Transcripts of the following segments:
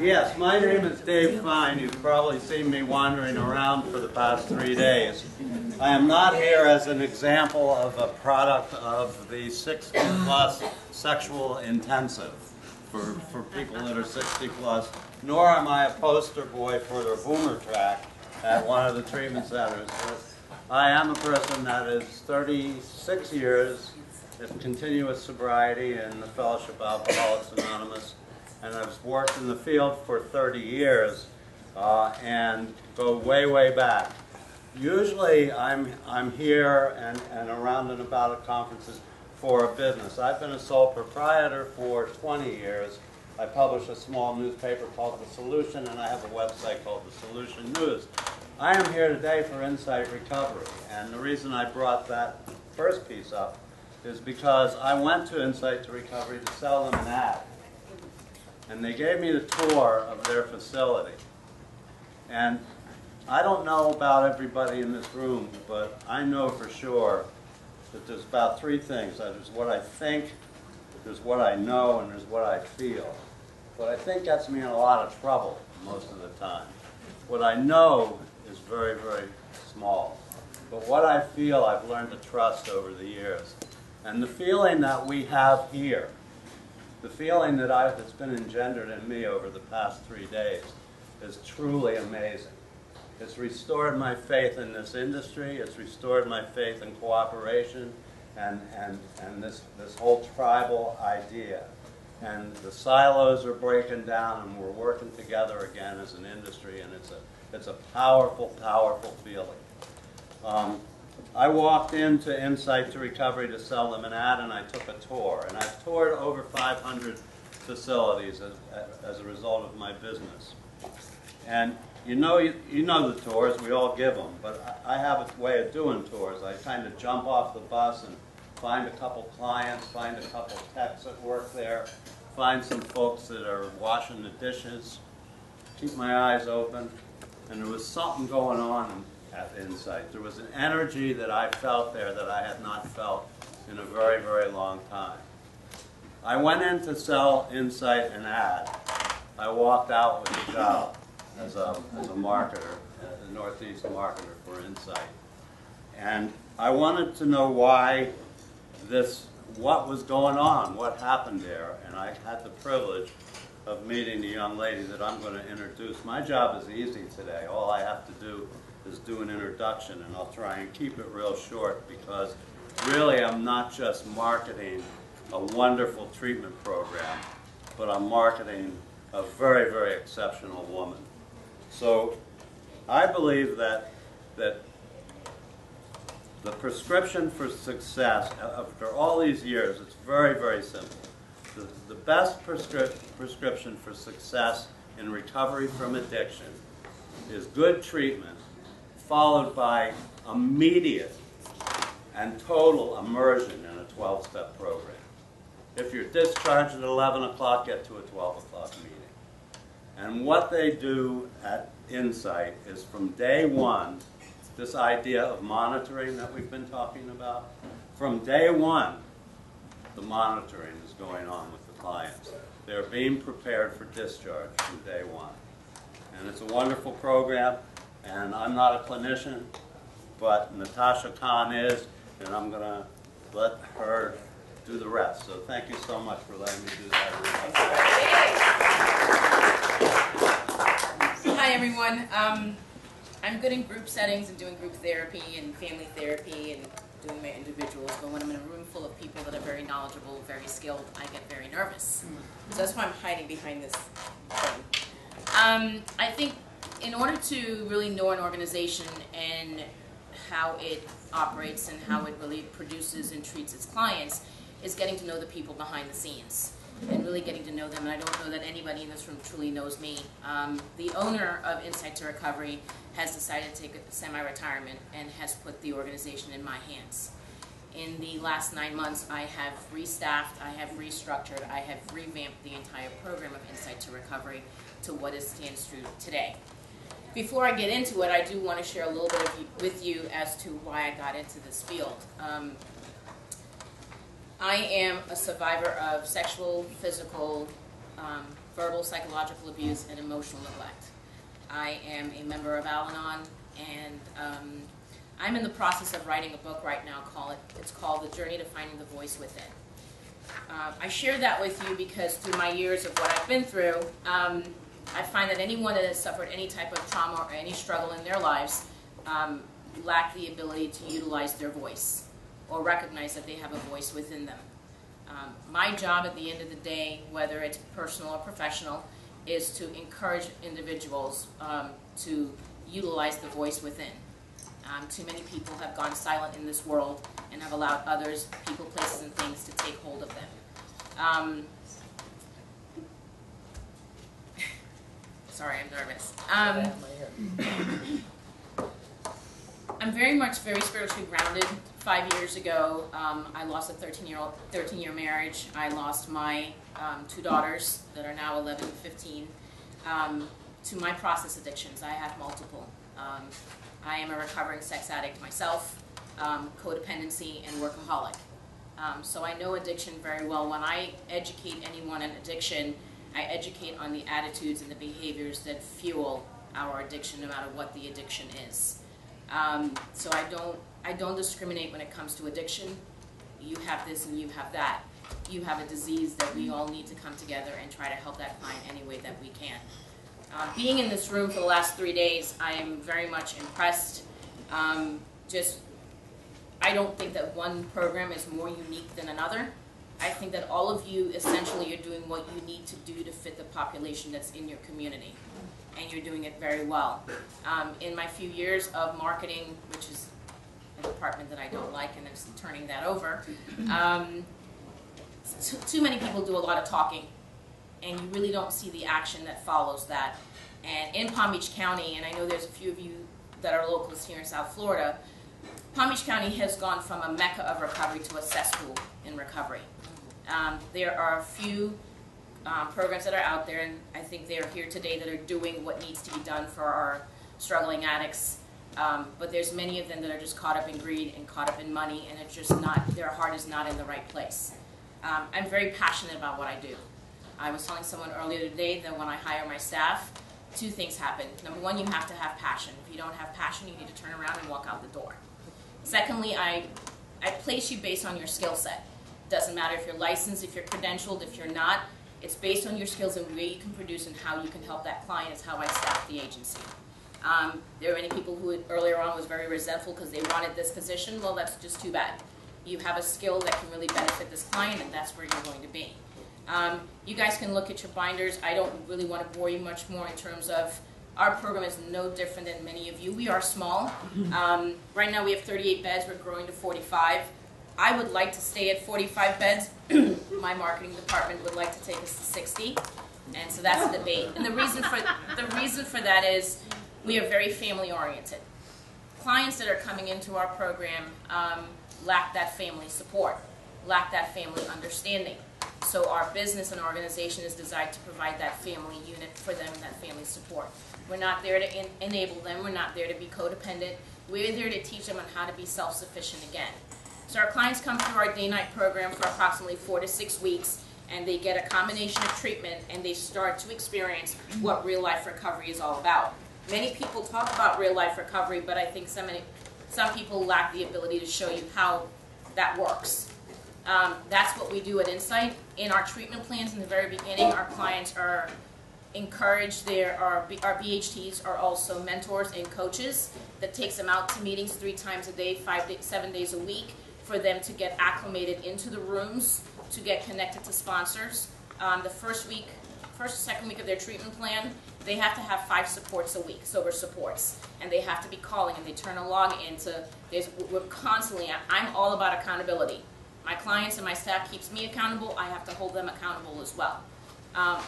Yes, my name is Dave Fine. You've probably seen me wandering around for the past 3 days. I am not here as an example of a product of the 60-plus sexual intensive for people that are 60-plus, nor am I a poster boy for the boomer track at one of the treatment centers. I am a person that is 36 years of continuous sobriety in the Fellowship of Alcoholics Anonymous, and I've worked in the field for 30 years and go way, way back. Usually I'm here and around and about at conferences for a business. I've been a sole proprietor for 20 years. I publish a small newspaper called The Solution, and I have a website called The Solution News. I am here today for Insight Recovery, and the reason I brought that first piece up is because I went to Insight to Recovery to sell them an ad. And they gave me the tour of their facility. And I don't know about everybody in this room, but I know for sure that there's about 3 things. There's what I think, there's what I know, and there's what I feel. What I think gets me in a lot of trouble most of the time. What I know is very, very small. But what I feel, I've learned to trust over the years. And the feeling that we have here, the feeling that's been engendered in me over the past 3 days is truly amazing. It's restored my faith in this industry. It's restored my faith in cooperation and this whole tribal idea. And the silos are breaking down, and we're working together again as an industry, and it's a powerful, powerful feeling. I walked into Insight to Recovery to sell them an ad, and I took a tour. And I've toured over 500 facilities as a result of my business. And you know the tours, we all give them, but I have a way of doing tours. I kind of jump off the bus and find a couple clients, find a couple techs that work there, find some folks that are washing the dishes, keep my eyes open, and there was something going on at Insight. There was an energy that I felt there that I had not felt in a very, very long time. I went in to sell Insight an ad. I walked out with a job as a marketer, a Northeast marketer for Insight. And I wanted to know what was going on, what happened there, and I had the privilege of meeting the young lady that I'm going to introduce. My job is easy today. All I have to do is do an introduction, and I'll try and keep it real short because really I'm not just marketing a wonderful treatment program, but I'm marketing a very, very exceptional woman. So I believe that the prescription for success, after all these years, it's very, very simple. The best prescription for success in recovery from addiction is good treatment, followed by immediate and total immersion in a 12-step program. If you're discharged at 11 o'clock, get to a 12 o'clock meeting. And what they do at Insight is from day one, this idea of monitoring that we've been talking about, from day one, the monitoring is going on with the clients. They're being prepared for discharge from day one. And it's a wonderful program. And I'm not a clinician, but Natasha Khan is, and I'm going to let her do the rest. So thank you so much for letting me do that. Hi, everyone. I'm good in group settings and doing group therapy and family therapy and doing my individuals, but when I'm in a room full of people that are very knowledgeable, very skilled, I get very nervous. So that's why I'm hiding behind this thing. I think in order to really know an organization and how it operates and how it really produces and treats its clients is getting to know the people behind the scenes and really getting to know them. And I don't know that anybody in this room truly knows me. The owner of Insight to Recovery has decided to take a semi-retirement and has put the organization in my hands. In the last 9 months, I have restaffed, I have restructured, I have revamped the entire program of Insight to Recovery to what it stands true today. Before I get into it, I do want to share a little bit with you as to why I got into this field. I am a survivor of sexual, physical, verbal, psychological abuse, and emotional neglect. I am a member of Al-Anon, and I'm in the process of writing a book right now. It's called The Journey to Finding the Voice Within. I share that with you because through my years of what I've been through, I find that anyone that has suffered any type of trauma or any struggle in their lives lack the ability to utilize their voice or recognize that they have a voice within them. My job at the end of the day, whether it's personal or professional, is to encourage individuals to utilize the voice within. Too many people have gone silent in this world and have allowed others, people, places, and things to take hold of them. Sorry, I'm nervous. I'm very spiritually grounded. 5 years ago, I lost a 13-year marriage. I lost my 2 daughters that are now 11 and 15 to my process addictions. I have multiple. I am a recovering sex addict myself, codependency, and workaholic. So I know addiction very well. When I educate anyone on addiction, I educate on the attitudes and the behaviors that fuel our addiction, no matter what the addiction is. So I don't discriminate when it comes to addiction. You have this and you have that. You have a disease that we all need to come together and try to help that client any way that we can. Being in this room for the last 3 days, I am very much impressed. I don't think that one program is more unique than another. I think that all of you essentially are doing what you need to do to fit the population that's in your community, and you're doing it very well. In my few years of marketing, which is a department that I don't like, and I'm turning that over, too many people do a lot of talking, and you really don't see the action that follows that. And in Palm Beach County, and I know there's a few of you that are locals here in South Florida, Palm Beach County has gone from a mecca of recovery to a cesspool in recovery. There are a few programs that are out there, and I think they are here today that are doing what needs to be done for our struggling addicts. But there's many of them that are just caught up in greed and caught up in money, and it's just not, their heart is not in the right place. I'm very passionate about what I do. I was telling someone earlier today that when I hire my staff, 2 things happen. Number 1, you have to have passion. If you don't have passion, you need to turn around and walk out the door. Secondly, I place you based on your skill set. Doesn't matter if you're licensed, if you're credentialed, if you're not. It's based on your skills and where you can produce and how you can help that client is how I staff the agency. There are many people who earlier on was very resentful because they wanted this position. Well, that's just too bad. You have a skill that can really benefit this client, and that's where you're going to be. You guys can look at your binders. I don't really want to bore you much more in terms of our program is no different than many of you. We are small. Right now we have 38 beds. We're growing to 45. I would like to stay at 45 beds. My marketing department would like to take us to 60. And so that's a debate. And the reason for that is we are very family oriented. Clients that are coming into our program lack that family support, lack that family understanding. So our business and organization is designed to provide that family unit for them, that family support. We're not there to enable them. We're not there to be codependent. We're there to teach them on how to be self-sufficient again. So our clients come through our day-night program for approximately 4 to 6 weeks, and they get a combination of treatment, and they start to experience what real-life recovery is all about. Many people talk about real-life recovery, but I think some people lack the ability to show you how that works. That's what we do at Insight. In our treatment plans in the very beginning, our clients are encouraged. Our BHTs are also mentors and coaches that takes them out to meetings 3 times a day, 7 days a week, for them to get acclimated into the rooms, to get connected to sponsors. The first or second week of their treatment plan, they have to have 5 supports a week, sober supports, and they have to be calling, and they turn a log into. We're constantly. I'm all about accountability. My clients and my staff keeps me accountable. I have to hold them accountable as well.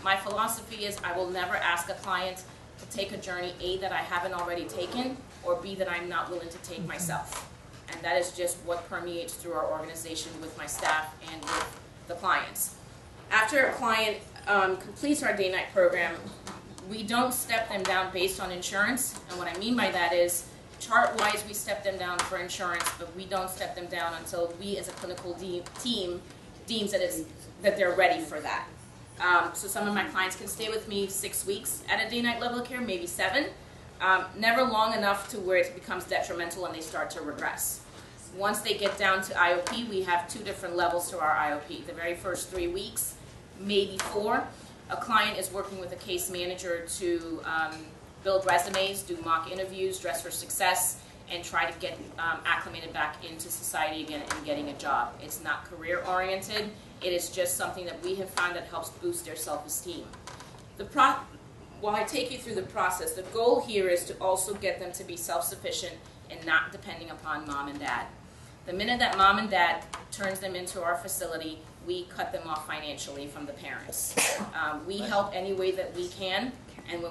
My philosophy is I will never ask a client to take a journey, A, that I haven't already taken, or B, that I'm not willing to take myself. And that is just what permeates through our organization with my staff and with the clients. After a client completes our day-night program, we don't step them down based on insurance. And what I mean by that is, chart-wise, we step them down for insurance, but we don't step them down until we as a clinical team deems that they're ready for that. So some of my clients can stay with me 6 weeks at a day-night level of care, maybe 7. Never long enough to where it becomes detrimental and they start to regress. Once they get down to IOP, we have 2 different levels to our IOP. The very first 3 weeks, maybe 4, a client is working with a case manager to build resumes, do mock interviews, dress for success, and try to get acclimated back into society again and getting a job. It's not career-oriented. It is just something that we have found that helps boost their self-esteem. While I take you through the process, the goal here is to also get them to be self-sufficient and not depending upon mom and dad. The minute that mom and dad turns them into our facility, we cut them off financially from the parents. We help any way that we can, and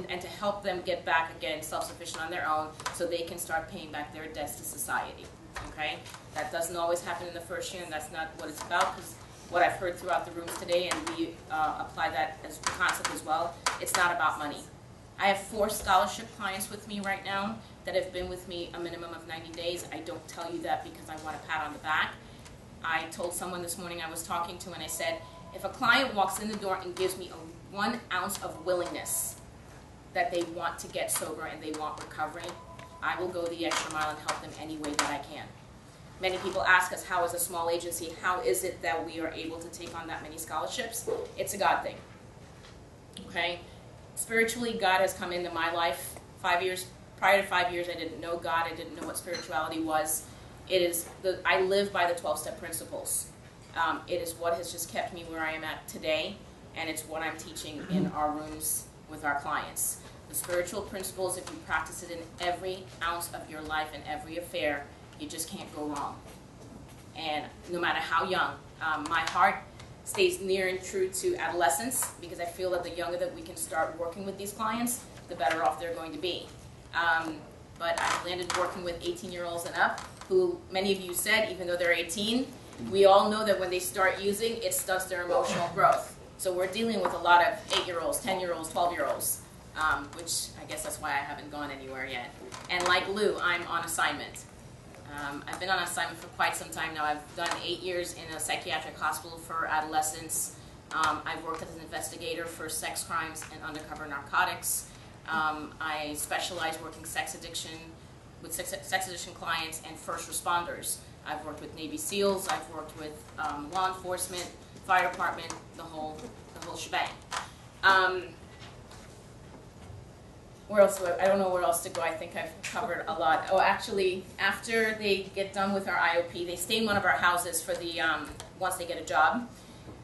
and to help them get back again self-sufficient on their own so they can start paying back their debts to society. Okay? That doesn't always happen in the first year, and that's not what it's about, because what I've heard throughout the rooms today, and we apply that as a concept as well, it's not about money. I have 4 scholarship clients with me right now that have been with me a minimum of 90 days. I don't tell you that because I want a pat on the back. I told someone this morning I was talking to, and I said, if a client walks in the door and gives me 1 ounce of willingness that they want to get sober and they want recovery, I will go the extra mile and help them any way that I can. Many people ask us, how is a small agency, how is it that we are able to take on that many scholarships? It's a God thing, okay? Spiritually, God has come into my life. Prior to 5 years, I didn't know God, I didn't know what spirituality was. I live by the 12-step principles. It is what has just kept me where I am at today, and it's what I'm teaching in our rooms with our clients. The spiritual principles, if you practice it in every ounce of your life and every affair, you just can't go wrong. And no matter how young, my heart stays near and true to adolescence, because I feel that the younger that we can start working with these clients, the better off they're going to be. But I've landed working with 18-year-olds and up, who many of you said, even though they're 18, we all know that when they start using, it stunts their emotional growth. So we're dealing with a lot of 8-year-olds, 10-year-olds, 12-year-olds, which I guess that's why I haven't gone anywhere yet. And like Lou, I'm on assignment. I've been on assignment for quite some time now. I've done 8 years in a psychiatric hospital for adolescents. I've worked as an investigator for sex crimes and undercover narcotics. I specialize working with sex addiction clients and first responders. I've worked with Navy SEALs. I've worked with law enforcement, fire department, the whole shebang. Where else? I don't know where else to go. I think I've covered a lot. Oh, actually, after they get done with our IOP, they stay in one of our houses for the once they get a job.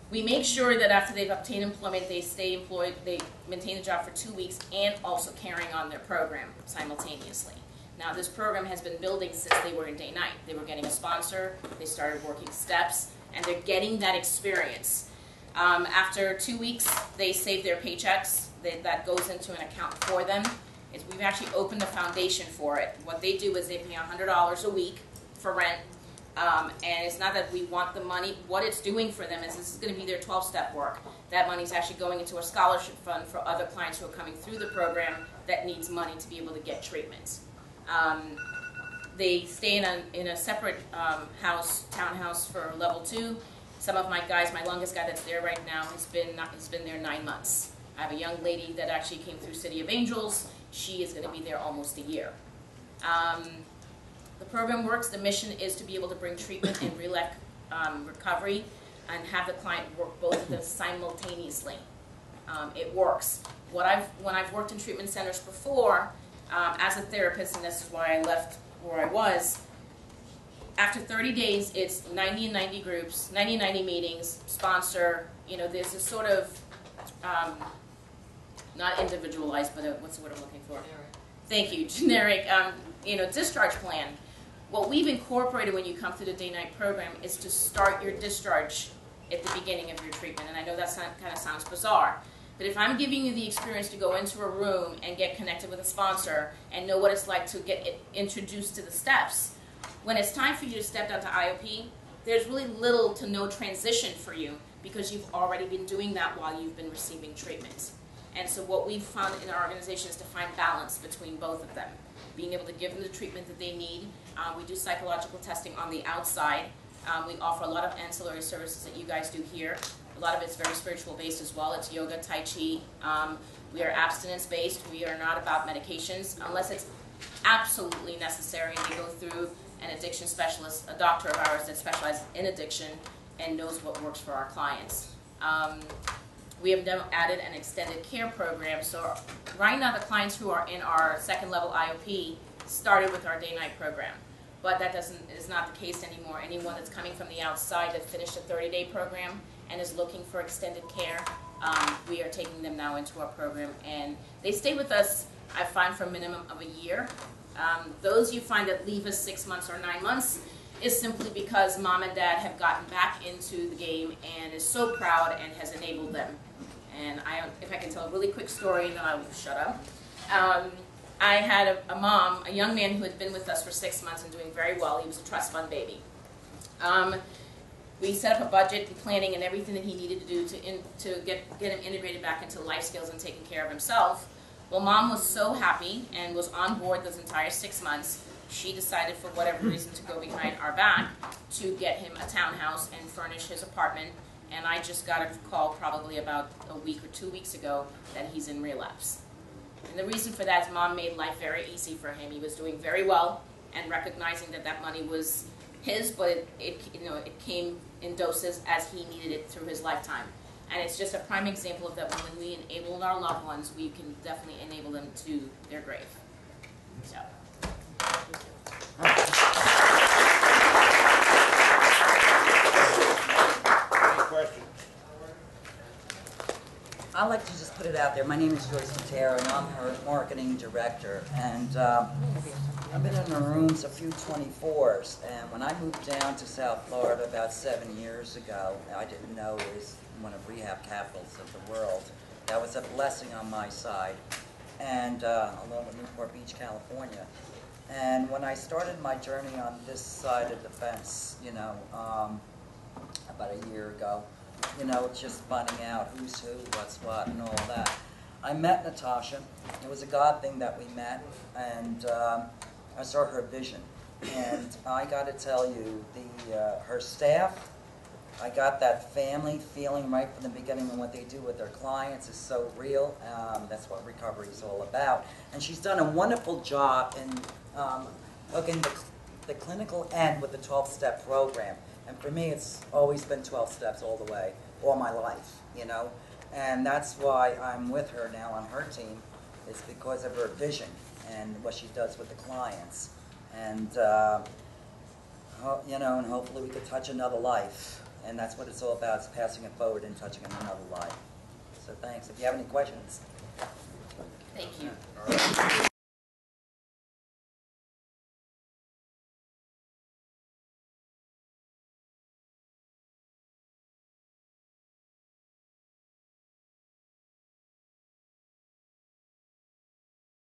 We make sure that after they've obtained employment, they stay employed, they maintain the job for 2 weeks, and also carrying on their program simultaneously. Now, this program has been building since they were in day-night. They were getting a sponsor, they started working steps, and they're getting that experience. After 2 weeks, they save their paychecks. That goes into an account for them. We've actually opened a foundation for it. What they do is they pay $100 a week for rent, and it's not that we want the money. What it's doing for them is this is going to be their 12-step work. That money is actually going into a scholarship fund for other clients who are coming through the program that needs money to be able to get treatment. They stay in a separate townhouse for level 2. Some of my guys, my longest guy that's there right now, has been there 9 months. I have a young lady that actually came through City of Angels. She is going to be there almost a year. The program works. The mission is to be able to bring treatment and recovery and have the client work both of them simultaneously. It works. When I've worked in treatment centers before, as a therapist, and this is why I left where I was, after 30 days, it's 90 and 90 groups, 90 and 90 meetings, sponsor, there's a sort of, not individualized, but what's the word I'm looking for? Generic. Thank you, generic, discharge plan. What we've incorporated when you come through the day-night program is to start your discharge at the beginning of your treatment, and I know that kind of sounds bizarre, but if I'm giving you the experience to go into a room and get connected with a sponsor and know what it's like to get introduced to the steps, when it's time for you to step down to IOP, there's really little to no transition for you because you've already been doing that while you've been receiving treatment. And so what we've found in our organization is to find balance between both of them, being able to give them the treatment that they need. We do psychological testing on the outside. We offer a lot of ancillary services that you guys do here. A lot of it's very spiritual based as well. It's yoga, tai chi. We are abstinence based. We are not about medications unless it's absolutely necessary. We go through an addiction specialist, a doctor of ours that specializes in addiction and knows what works for our clients. We have now added an extended care program. So right now the clients who are in our second level IOP started with our day-night program. But that is not the case anymore. Anyone that's coming from the outside that finished a 30-day program and is looking for extended care, we are taking them now into our program. And they stay with us, I find, for a minimum of a year. Those you find that leave us 6 months or 9 months is simply because mom and dad have gotten back into the game and is so proud and has enabled them. And if I can tell a really quick story, then I will shut up. I had a mom, a young man who had been with us for 6 months and doing very well. He was a trust fund baby. We set up a budget and planning and everything that he needed to do to get him integrated back into life skills and taking care of himself. Well, mom was so happy and was on board those entire 6 months. She decided, for whatever reason, to go behind our back to get him a townhouse and furnish his apartment. And I just got a call probably about a week or 2 weeks ago that he's in relapse. And the reason for that is mom made life very easy for him. He was doing very well and recognizing that that money was his, but it came in doses as he needed it through his lifetime. And it's just a prime example of that when we enable our loved ones, we can definitely enable them to their grave. So. Any questions? I'd like to just put it out there. My name is Joyce Matera, and I'm her marketing director. And I've been in the rooms a few 24s. And when I moved down to South Florida about 7 years ago, I didn't know it was one of rehab capitals of the world. That was a blessing on my side, and along with Newport Beach, California. And when I started my journey on this side of the fence, about a year ago, just finding out who's who, what's what, and all that. I met Natasha. It was a God thing that we met, and I saw her vision. And I got to tell you, her staff, I got that family feeling right from the beginning, and what they do with their clients is so real. That's what recovery is all about. And she's done a wonderful job in hooking the clinical end with the 12-step program. And for me, it's always been 12 steps all the way, all my life, And that's why I'm with her now on her team. It's because of her vision and what she does with the clients. And, and hopefully we could touch another life. And that's what it's all about, is passing it forward and touching another life. So thanks. If you have any questions. Thank you.